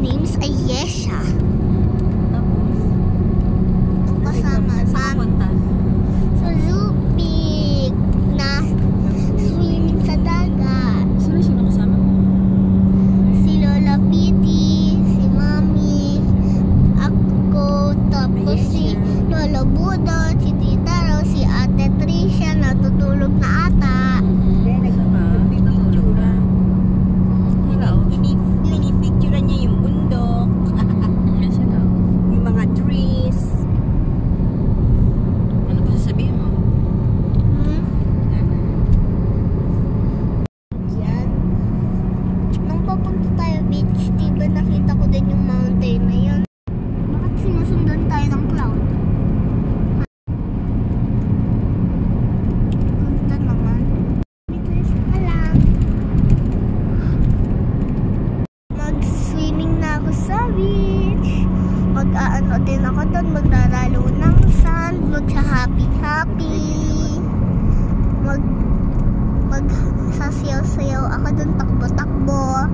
name's Ayesha. Tapos? Ang kasama Saan punta? sa Zupig na swimming sa dagat. Sino kasama mo? Si Lola Piti, si Mami, ako, tapos si Lola Budot, si Tita Rose, si Ate Tricia, natutulog na ata. Pinipicturean niya yung bundok, yung mga trees. Ano ba sasabihin mo? Yan. Nung papunta tayo beach, diba nakita ko din yung mountain na yun? Bakit sinusundan tayo ng cloud? Punta naman. Dito ka lang. Mag-swimming na ako sa beach. Mag-aano din ako doon. Maglalalo ng sand. Mag-happy-happy. Mag-sasayaw-sayaw ako doon. Takbo-takbo.